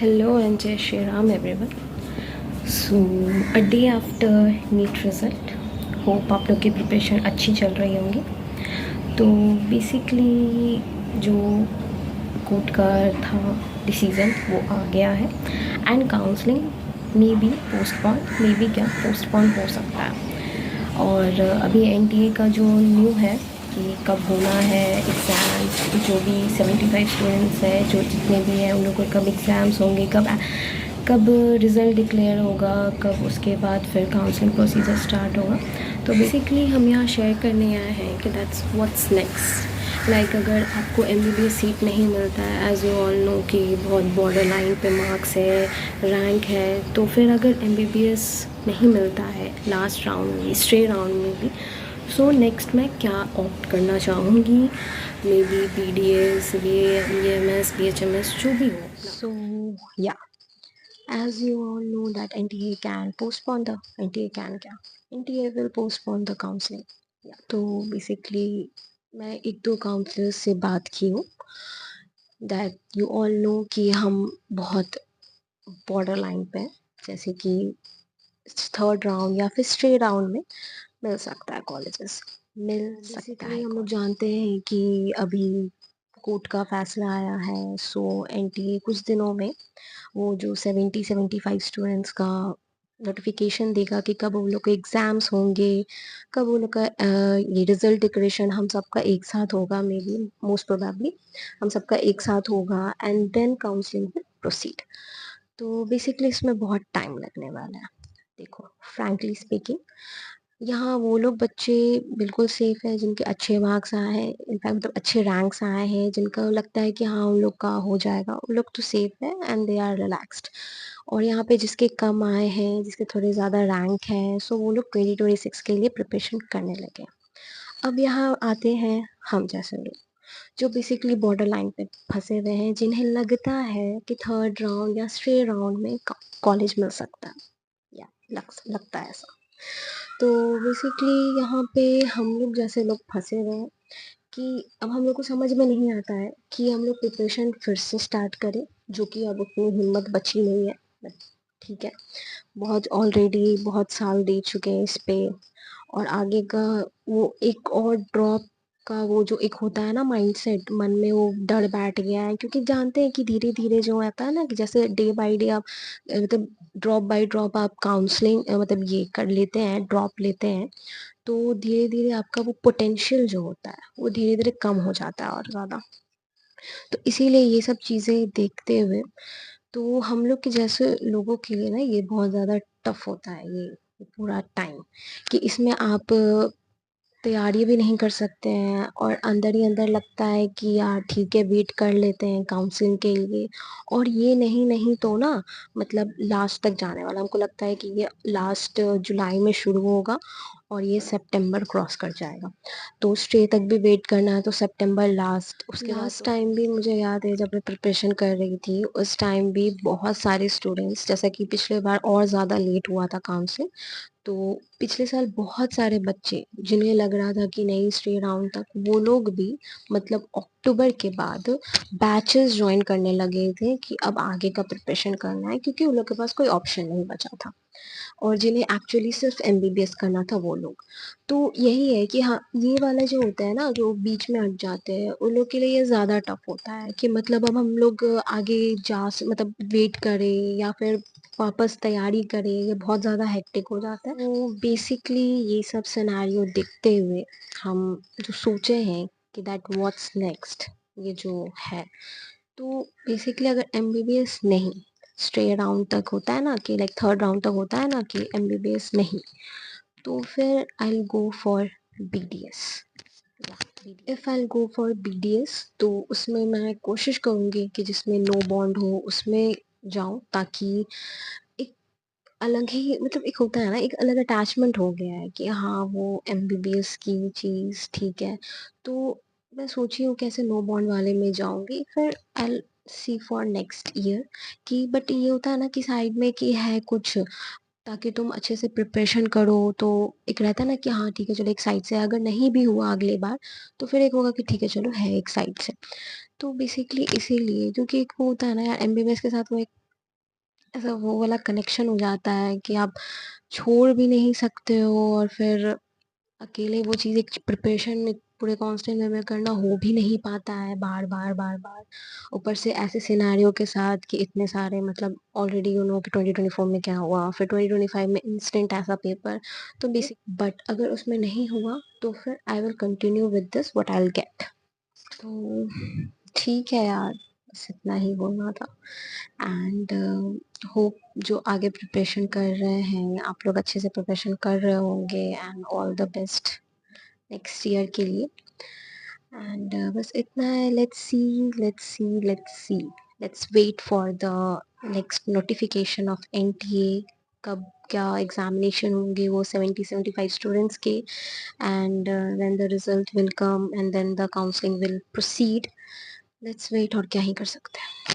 Hello and Jai Shri Ram everyone. So a day after NEET result, hope आप लोग की preparation अच्छी चल रही होंगी। तो बेसिकली जो कोर्ट का था डिसीज़न वो आ गया है and counselling may be postpone, may be क्या पोस्टपोन हो सकता है। और अभी एनटीए का जो न्यू है कि कब होना है एग्ज़ाम्स, जो भी 75 स्टूडेंट्स हैं जो जितने भी हैं उन लोगों को कब एग्ज़ाम्स होंगे, कब रिज़ल्ट डिक्लेयर होगा, कब उसके बाद फिर काउंसलिंग प्रोसीजर स्टार्ट होगा। तो बेसिकली हम यहाँ शेयर करने आए हैं कि दैट्स व्हाट्स नेक्स्ट। लाइक अगर आपको एमबीबीएस सीट नहीं मिलता है, एज यू ऑल नो कि बहुत बॉर्डर लाइन पे मार्क्स है, रैंक है, तो फिर अगर एमबीबीएस नहीं मिलता है लास्ट राउंड में, स्ट्रे राउंड में भी, सो नेक्स्ट मैं क्या ऑप्ट करना चाहूँगी, may be BDS, BAMS, BHMS जो भी हो। सो या as you all know that NTA can postpone the NTA can क्या NTA will postpone the counseling। तो बेसिकली मैं एक दो काउंसलर्स से बात की हूँ, दैट यू ऑल नो कि हम बहुत बॉर्डर लाइन पे हैं, जैसे कि थर्ड राउंड या फिर स्ट्रे राउंड में मिल सकता है कॉलेजेस, मिल सकता है। हम लोग जानते हैं कि अभी कोर्ट का फैसला आया है, सो एनटीए कुछ दिनों में वो जो 75 स्टूडेंट्स का नोटिफिकेशन देगा कि कब उन लोग के एग्ज़ाम्स होंगे, कब उन लोग का ये रिज़ल्ट डिक्लेरेशन हम सबका एक साथ होगा, मे बी मोस्ट प्रोबेबली हम सबका एक साथ होगा and then counselling will proceed. तो बेसिकली इसमें बहुत टाइम लगने वाला है। देखो फ्रैंकली स्पीकिंग, यहाँ वो लोग बच्चे बिल्कुल सेफ है जिनके अच्छे मार्क्स आए हैं, इनफैक्ट मतलब अच्छे रैंक्स आए हैं, जिनका लगता है कि हाँ उन लोग का हो जाएगा, उन लोग तो सेफ है एंड दे आर रिलैक्स्ड। और यहाँ पे जिसके कम आए हैं, जिसके थोड़े ज़्यादा रैंक है, सो वो लोग 2026 के लिए प्रिपरेशन करने लगे। अब यहाँ आते हैं हम जैसे लोग जो बेसिकली बॉर्डर लाइन पे फंसे हुए हैं, जिन्हें लगता है कि थर्ड राउंड या स्ट्रे राउंड में कॉलेज मिल सकता है, या लगता है ऐसा। तो बेसिकली यहाँ पे हम लोग जैसे लोग फंसे हुए हैं कि अब हम लोग को समझ में नहीं आता है कि हम लोग प्रिपरेशन फिर से स्टार्ट करें, जो कि अब उतनी हिम्मत बची नहीं है। बट ठीक है, बहुत ऑलरेडी बहुत साल दे चुके हैं इस पे, और आगे का वो एक और ड्रॉप का वो जो एक होता है ना माइंडसेट, मन में वो डर बैठ गया है, क्योंकि जानते हैं कि धीरे धीरे जो आता है ना कि जैसे डे बाय डे आप मतलब ड्रॉप बाय ड्रॉप आप काउंसलिंग मतलब ये कर लेते हैं, ड्रॉप लेते हैं, तो धीरे धीरे आपका वो पोटेंशियल जो होता है वो धीरे धीरे कम हो जाता है और ज़्यादा। तो इसीलिए ये सब चीज़ें देखते हुए तो हम लोग के जैसे लोगों के लिए ना ये बहुत ज़्यादा टफ होता है, ये पूरा टाइम, कि इसमें आप तैयारी भी नहीं कर सकते हैं, और अंदर ही अंदर लगता है कि यार ठीक है वेट कर लेते हैं काउंसलिंग के लिए, और ये नहीं नहीं तो ना मतलब लास्ट तक जाने वाला, हमको लगता है कि ये लास्ट जुलाई में शुरू होगा और ये सितंबर क्रॉस कर जाएगा, तो स्टे तक भी वेट करना है, तो सितंबर लास्ट। उसके लास्ट टाइम भी मुझे याद है जब मैं प्रिपरेशन कर रही थी, उस टाइम भी बहुत सारे स्टूडेंट्स, जैसा कि पिछले बार और ज़्यादा लेट हुआ था काउंसलिंग, तो पिछले साल बहुत सारे बच्चे जिन्हें लग रहा था कि नहीं स्टे राउंड तक, वो लोग भी मतलब अक्टूबर के बाद बैचेस ज्वाइन करने लगे थे कि अब आगे का प्रिपरेशन करना है, क्योंकि उन लोग के पास कोई ऑप्शन नहीं बचा था, और जिन्हें एक्चुअली सिर्फ एमबीबीएस करना था वो लोग। तो यही है कि हाँ ये वाला जो होता है ना जो बीच में हट जाते हैं, उन लोग के लिए ये ज़्यादा टफ होता है कि मतलब अब हम लोग आगे मतलब वेट करें या फिर वापस तैयारी करें, ये बहुत ज़्यादा हेक्टिक हो जाता है। तो बेसिकली ये सब सिनेरियो देखते हुए हम जो सोचे हैं कि दैट व्हाट्स नेक्स्ट, ये जो है, तो बेसिकली अगर एमबीबीएस नहीं, स्ट्रे राउंड तक होता है ना कि लाइक थर्ड राउंड तक होता है ना कि एमबीबीएस नहीं, तो फिर I will go for BDS. If I go for BDS तो उसमें मैं कोशिश करूंगी कि जिसमें नो बॉन्ड हो उसमें जाऊं, ताकि एक अलग ही मतलब एक होता है ना एक अलग अटैचमेंट हो गया है कि हाँ वो एमबीबीएस की चीज़ ठीक है, तो मैं सोची हूँ कैसे नो बॉन्ड वाले में जाऊंगी, फिर आई सी फॉर नेक्स्ट ईयर कि बट ये होता है ना कि साइड में कि है कुछ, ताकि तुम अच्छे से प्रिपरेशन करो, तो एक रहता है ना कि हाँ ठीक है चलो एक साइड से, अगर नहीं भी हुआ अगले बार तो फिर एक होगा कि ठीक है चलो है एक साइड से। तो बेसिकली इसीलिए क्योंकि एक वो होता है ना यार एमबीबीएस के साथ वो एक ऐसा वो वाला कनेक्शन हो जाता है कि आप छोड़ भी नहीं सकते हो, और फिर अकेले वो चीज़ एक प्रिपरेशन में पूरे कांस्टेंट वे में करना हो भी नहीं पाता है, बार बार बार बार। ऊपर से ऐसे सिनेरियो के साथ कि इतने सारे मतलब ऑलरेडी यू नो कि 2024 में क्या हुआ, फिर 2025 में इंस्टेंट ऐसा पेपर। तो बेसिक बट अगर उसमें नहीं हुआ तो फिर I will continue with this what I will get. तो ठीक है यार, बस इतना ही बोलना था। एंड होप जो आगे प्रिपरेशन कर रहे हैं आप लोग अच्छे से प्रिपरेशन कर रहे होंगे, and all the best next year के लिए। एंड बस इतना है। Let's wait for the next notification of NTA. कब क्या एग्जामिनेशन होंगे वो 70-75 स्टूडेंट्स के, and then the result will come and then the counselling will proceed. Let's wait, और क्या ही कर सकते हैं।